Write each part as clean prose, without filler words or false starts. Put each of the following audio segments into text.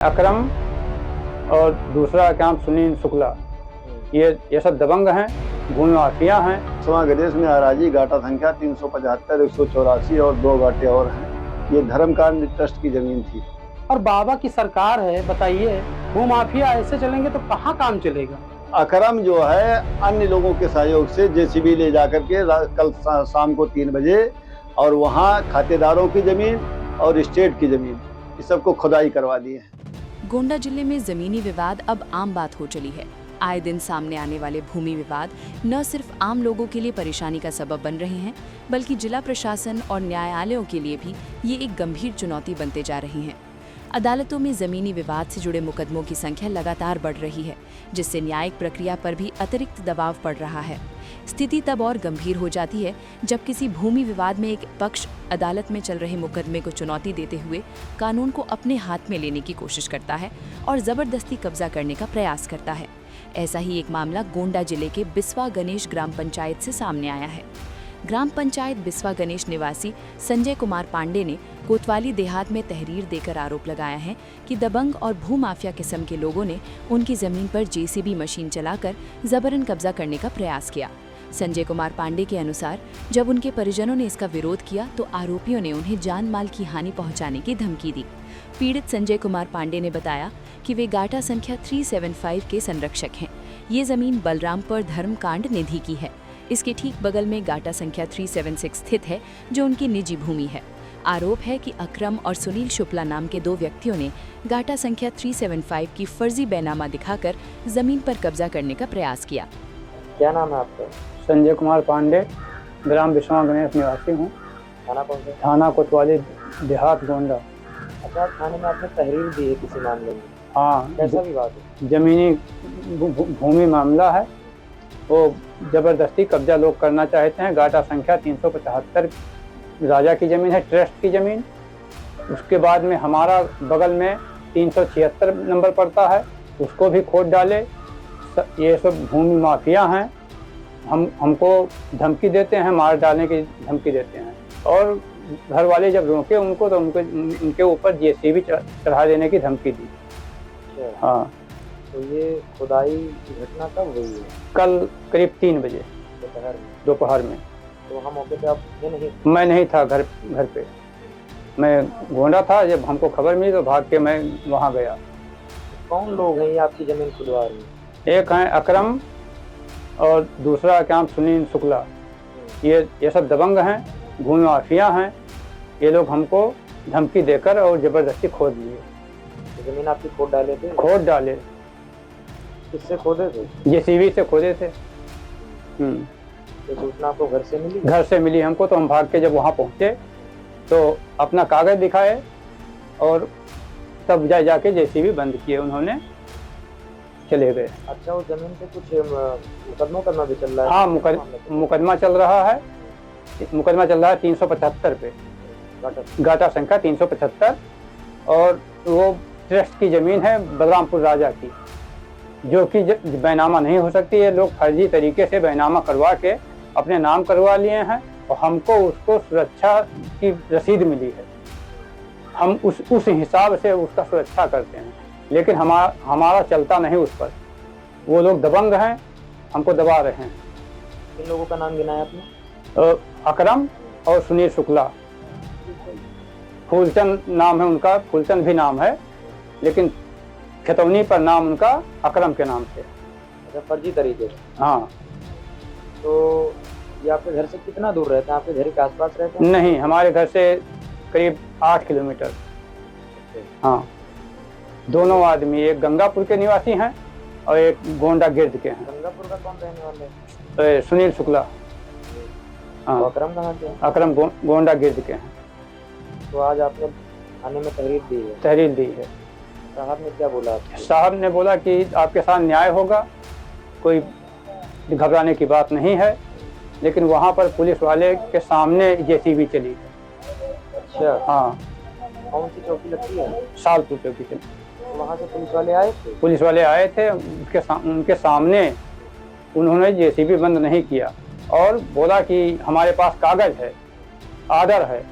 अकरम और दूसरा का नाम सुनील शुक्ला, ये सब दबंग हैं, भूमि माफिया हैं। सुना गणेश में हराजी गाटा संख्या 375, 184 और 2 गाटे और हैं। ये धर्मकांड ट्रस्ट की जमीन थी। और बाबा की सरकार है, बताइए भू माफिया ऐसे चलेंगे तो कहाँ काम चलेगा। अकरम जो है अन्य लोगों के सहयोग से जेसीबी ले जाकर के कल शाम को 3 बजे और वहाँ खातेदारों की जमीन और स्टेट की जमीन इस सबको खुदाई करवा दी है। गोंडा जिले में जमीनी विवाद अब आम बात हो चली है। आए दिन सामने आने वाले भूमि विवाद न सिर्फ आम लोगों के लिए परेशानी का सबब बन रहे हैं, बल्कि जिला प्रशासन और न्यायालयों के लिए भी ये एक गंभीर चुनौती बनते जा रही हैं। अदालतों में जमीनी विवाद से जुड़े मुकदमों की संख्या लगातार बढ़ रही है, जिससे न्यायिक प्रक्रिया पर भी अतिरिक्त दबाव पड़ रहा है। स्थिति तब और गंभीर हो जाती है जब किसी भूमि विवाद में एक पक्ष अदालत में चल रहे मुकदमे को चुनौती देते हुए कानून को अपने हाथ में लेने की कोशिश करता है और जबरदस्ती कब्जा करने का प्रयास करता है। ऐसा ही एक मामला गोंडा जिले के बिस्वा गणेश ग्राम पंचायत से सामने आया है। ग्राम पंचायत बिस्वा गणेश निवासी संजय कुमार पांडे ने कोतवाली देहात में तहरीर देकर आरोप लगाया है कि दबंग और भू माफिया किस्म के लोगों ने उनकी जमीन पर जेसीबी मशीन चलाकर जबरन कब्जा करने का प्रयास किया। संजय कुमार पांडे के अनुसार जब उनके परिजनों ने इसका विरोध किया तो आरोपियों ने उन्हें जान माल की हानि पहुंचाने की धमकी दी। पीड़ित संजय कुमार पांडे ने बताया कि वे गाटा संख्या 375 के संरक्षक हैं। ये जमीन बलरामपुर धर्मकांड निधि की है। इसके ठीक बगल में गाटा संख्या 376 स्थित है, जो उनकी निजी भूमि है। आरोप है कि अकरम और सुनील शुक्ला नाम के 2 व्यक्तियों ने गाटा संख्या 375 की फर्जी बैनामा दिखाकर जमीन पर कब्जा करने का प्रयास किया। क्या नाम है आपका? संजय कुमार पांडे, ग्राम बिस्वा गणेश निवासी हूँ। थाना कौन सा? थाना कोतवाली देहात गोंडा। अच्छा, थाने में आपने तहरीर दी है किसी मामले में? हाँ, कैसा विवाद है? जमीनी भूमि मामला है। वो जबरदस्ती कब्जा लोग करना चाहते हैं। गाटा संख्या 375 राजा की जमीन है, ट्रस्ट की जमीन। उसके बाद में हमारा बगल में 376 नंबर पड़ता है, उसको भी खोद डाले। ये सब भूमि माफिया हैं। हमको धमकी देते हैं, मार डालने की धमकी देते हैं। और घर वाले जब रोके उनको तो उनके ऊपर जेसीबी चढ़ा देने की धमकी दी। हाँ। तो ये खुदाई की घटना कब हुई है? कल करीब 3 बजे दोपहर में। तो वहाँ मौके पे आप थे नहीं? मैं नहीं था घर पे, मैं गोंडा था। जब हमको खबर मिली तो भाग के मैं वहाँ गया। कौन लोग हैं ये आपकी जमीन खुदवा रहे हैं? एक हैं अकरम और दूसरा का नाम सुनील शुक्ला, ये सब दबंग हैं, भूमि माफिया हैं। ये लोग हमको धमकी देकर और जबरदस्ती खोद लिए। तो जमीन आपकी खोद डाले थे? खोद डाले। किससे खोदे थे? जेसीबी से खोदे थे। तो सूचना आपको घर से मिली? घर से मिली हमको, तो हम भाग के जब वहाँ पहुँचे तो अपना कागज दिखाए और तब जाके जेसीबी बंद किए उन्होंने, चले गए। अच्छा, उस जमीन पे कुछ मुकदमा भी चल रहा है? हाँ, मुकदमा चल रहा है। मुकदमा चल रहा है 375 पे, गाटा संख्या 375। और वो ट्रस्ट की जमीन है बलरामपुर राजा की, जो कि बैनामा नहीं हो सकती। ये लोग फर्जी तरीके से बैनामा करवा के अपने नाम करवा लिए हैं और हमको उसको सुरक्षा की रसीद मिली है। हम उस हिसाब से उसका सुरक्षा करते हैं, लेकिन हमारा चलता नहीं उस पर। वो लोग दबंग हैं, हमको दबा रहे हैं। किन लोगों का नाम गिनाया आपने? अकरम और सुनील शुक्ला। फूलचंद नाम है उनका, फूलचंद भी नाम है, लेकिन खतौनी पर नाम उनका अकरम के नाम से। अच्छा, फर्जी तरीके से? हाँ। तो ये आपके घर से कितना दूर रहते हैं? आपके घर के आसपास रहते हैं? नहीं, हमारे घर से करीब 8 किलोमीटर। हाँ, दोनों आदमी, एक गंगापुर के निवासी हैं और एक गोंडा गिर्द के हैं। गंगापुर का कौन रहने वाले हैं? सुनील शुक्ला। हाँ। तो अकरम कहाँ के हैं? अकरम गोंडा गिर्द के हैं। तो आज आपने थाने में तहरीर दी है? तहरीर दी है। साहब ने क्या बोला आपको? साहब ने बोला कि आपके साथ न्याय होगा, कोई घबराने की बात नहीं है। लेकिन वहाँ पर पुलिस वाले के सामने जेसीबी चली। अच्छा। हाँ। कौन सी चौकी लगती है? सालपुर चौकी चली। तो वहाँ से पुलिस वाले आए थे? पुलिस वाले आए थे, उनके सामने उन्होंने जेसीबी बंद नहीं किया और बोला कि हमारे पास कागज है, आर्डर है,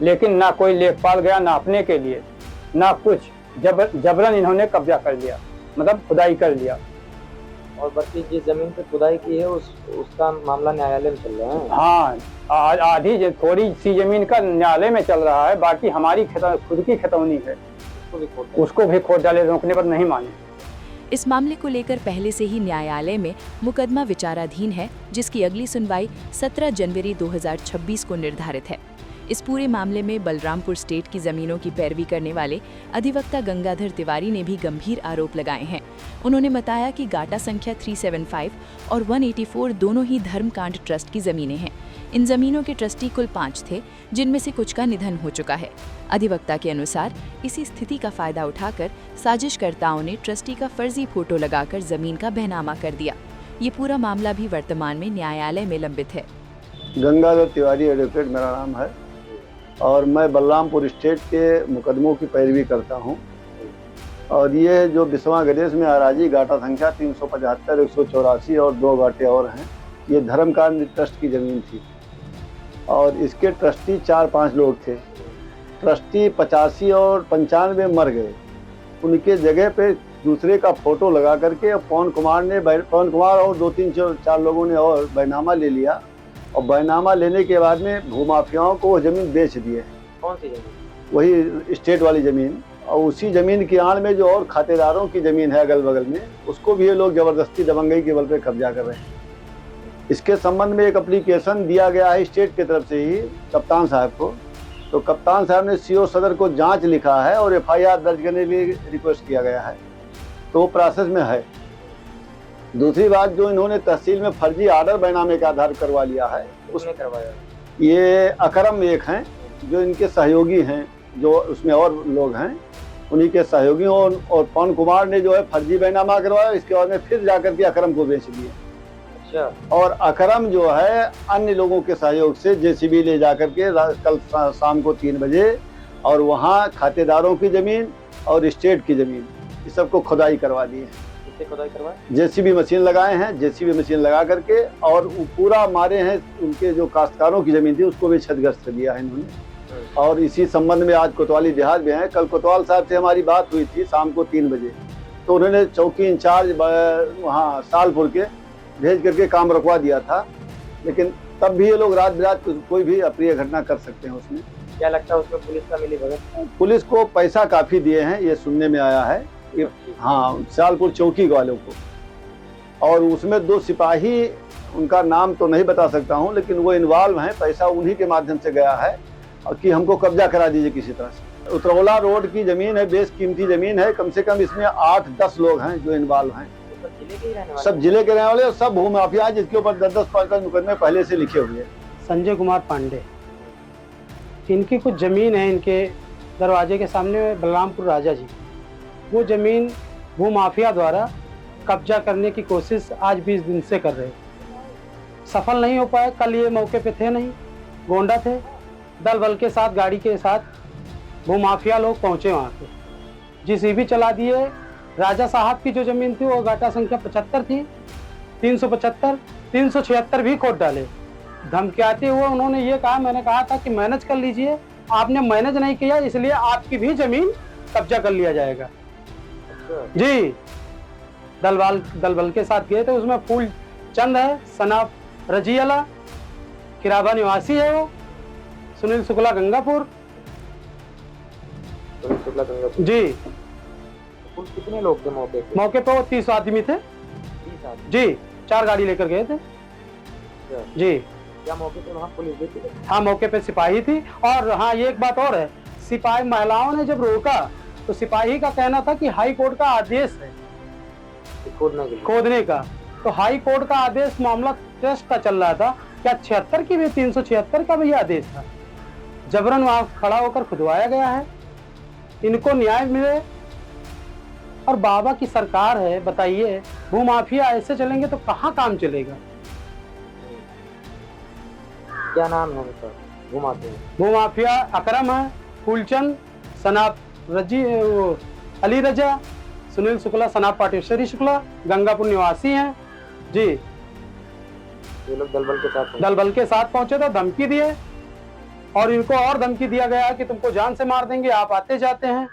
लेकिन ना कोई लेखपाल गया नापने के लिए, ना कुछ। जबरन इन्होंने कब्जा कर लिया, मतलब खुदाई कर लिया। और बाकी जिस जमीन पे खुदाई की है उसका मामला न्यायालय में चल रहा है। हाँ, आधी थोड़ी सी जमीन का न्यायालय में चल रहा है, बाकी हमारी खुद की खतौनी है, उसको भी खोद डाले, रोकने पर नहीं माने। इस मामले को लेकर पहले से ही न्यायालय में मुकदमा विचाराधीन है, जिसकी अगली सुनवाई 17 जनवरी 2026 को निर्धारित है। इस पूरे मामले में बलरामपुर स्टेट की जमीनों की पैरवी करने वाले अधिवक्ता गंगाधर तिवारी ने भी गंभीर आरोप लगाए हैं। उन्होंने बताया कि गाटा संख्या 375 और 184 दोनों ही धर्मकांड ट्रस्ट की जमीनें हैं। इन जमीनों के ट्रस्टी कुल 5 थे, जिनमें से कुछ का निधन हो चुका है। अधिवक्ता के अनुसार इसी स्थिति का फायदा उठाकर साजिशकर्ताओं ने ट्रस्टी का फर्जी फोटो लगाकर जमीन का बहनामा कर दिया। ये पूरा मामला भी वर्तमान में न्यायालय में लंबित है। गंगाधर तिवारी एडवोकेट मेरा नाम है और मैं बलरामपुर स्टेट के मुकदमों की पैरवी करता हूं। और ये जो बिस्वा गणेश में आराजी गाटा संख्या 375, 184 और 2 गाटे और हैं, ये धर्मकांड ट्रस्ट की ज़मीन थी और इसके ट्रस्टी 4-5 लोग थे। ट्रस्टी 85 और 95 मर गए। उनके जगह पे दूसरे का फोटो लगा करके पवन कुमार और 2-3-4 लोगों ने और बैनामा ले लिया और बैनामा लेने के बाद में भूमाफियाओं को वो ज़मीन बेच दिए। कौन सी ज़मीन? वही स्टेट वाली ज़मीन। और उसी ज़मीन की आड़ में जो और खातेदारों की ज़मीन है अगल बगल में, उसको भी ये लोग ज़बरदस्ती दबंगई के बल पे कब्जा कर रहे हैं। इसके संबंध में एक एप्लीकेशन दिया गया है स्टेट की तरफ से ही कप्तान साहब को। तो कप्तान साहब ने CO सदर को जांच लिखा है और FIR दर्ज करने के लिए रिक्वेस्ट किया गया है, तो वो प्रोसेस में है। दूसरी बात, जो इन्होंने तहसील में फर्जी आर्डर बैनामे का आधार करवा लिया है, उसने करवाया। ये अकरम एक हैं जो इनके सहयोगी हैं, जो उसमें और लोग हैं, उन्हीं के सहयोगियों और पवन कुमार ने जो है फर्जी बैनामा करवाया। इसके बाद में फिर जाकर के अकरम को बेच दिए। और अकरम जो है अन्य लोगों के सहयोग से JCB ले जाकर के कल शाम को 3 बजे और वहाँ खातेदारों की ज़मीन और स्टेट की ज़मीन, इस सबको खुदाई करवा दी है। किससे खुदाई करवाए? JCB मशीन लगाए हैं, JCB मशीन लगा करके, और पूरा मारे हैं। उनके जो काश्तकारों की ज़मीन थी उसको भी क्षतिग्रस्त दिया है इन्होंने। और इसी संबंध में आज कोतवाली देहात में है। कल कोतवाल साहब से हमारी बात हुई थी शाम को 3 बजे, तो उन्होंने चौकी इंचार्ज वहाँ सालपुर के भेज करके काम रुकवा दिया था, लेकिन तब भी ये लोग रात बिरात कोई भी अप्रिय घटना कर सकते हैं उसमें। क्या लगता है उसमें पुलिस का मिली भगत? पुलिस को पैसा काफ़ी दिए हैं, ये सुनने में आया है। हाँ, सालपुर चौकी वालों को। और उसमें 2 सिपाही, उनका नाम तो नहीं बता सकता हूँ, लेकिन वो इन्वॉल्व हैं। पैसा उन्हीं के माध्यम से गया है और कि हमको कब्जा करा दीजिए किसी तरह से। उतरौला रोड की ज़मीन है, बेस कीमती ज़मीन है। कम से कम इसमें 8-10 लोग हैं जो इन्वॉल्व हैं। सब जिले के रहने वाले और सब भूमाफिया, जिसके ऊपर 10-10 मुकदमे पहले से लिखे हुए हैं। संजय कुमार पांडे, इनकी कुछ ज़मीन है इनके दरवाजे के सामने, बलरामपुर राजा जी। वो ज़मीन भूमाफिया द्वारा कब्जा करने की कोशिश आज 20 दिन से कर रहे, सफल नहीं हो पाए। कल ये मौके पे थे नहीं, गोंडा थे, दल बल के साथ, गाड़ी के साथ भूमाफिया लोग पहुँचे वहाँ पे, JCB चला दिए। राजा साहब की जो ज़मीन थी वो गाटा संख्या 75 थी, 375, 376 भी खोद डाले। धमकियाते हुए उन्होंने ये कहा, मैंने कहा था कि मैनेज कर लीजिए, आपने मैनेज नहीं किया, इसलिए आपकी भी ज़मीन कब्जा कर लिया जाएगा। जी, दलबल के साथ गए थे। उसमें फूल चंद है, सनाब रजीला, किराबा निवासी है वो, सुनील शुक्ला गंगापुर। जी। कितने लोग थे मौके पे? मौके पे वो 30 आदमी थे। 30 आदमी? जी, 4 गाड़ी लेकर गए थे। जी। क्या मौके पे वहाँ पुलिस भी थी? हाँ, मौके पे सिपाही थी। और हाँ, ये एक बात और है, सिपाही महिलाओं ने जब रोका तो सिपाही का कहना था कि हाई कोर्ट का आदेश है खोदने का। तो हाई कोर्ट का आदेश, मामला ट्रस्ट का चल रहा था। क्या 76 की भी, 376 का भी आदेश था। जबरन वहाँ खड़ा होकर खुदवाया गया है। इनको न्याय मिले। और बाबा की सरकार है, बताइए, भूमाफिया ऐसे चलेंगे तो कहाँ काम चलेगा? क्या नाम है उनका? भूमाफिया अकरम है, फूलचंद, सनाब अली रजा, सुनील शुक्ला, सनाब पाटेश्वरी शुक्ला, गंगापुर निवासी हैं। जी, ये लोग दलबल के साथ पहुंचे थे, धमकी दिए और इनको और धमकी दिया गया कि तुमको जान से मार देंगे, आप आते जाते हैं।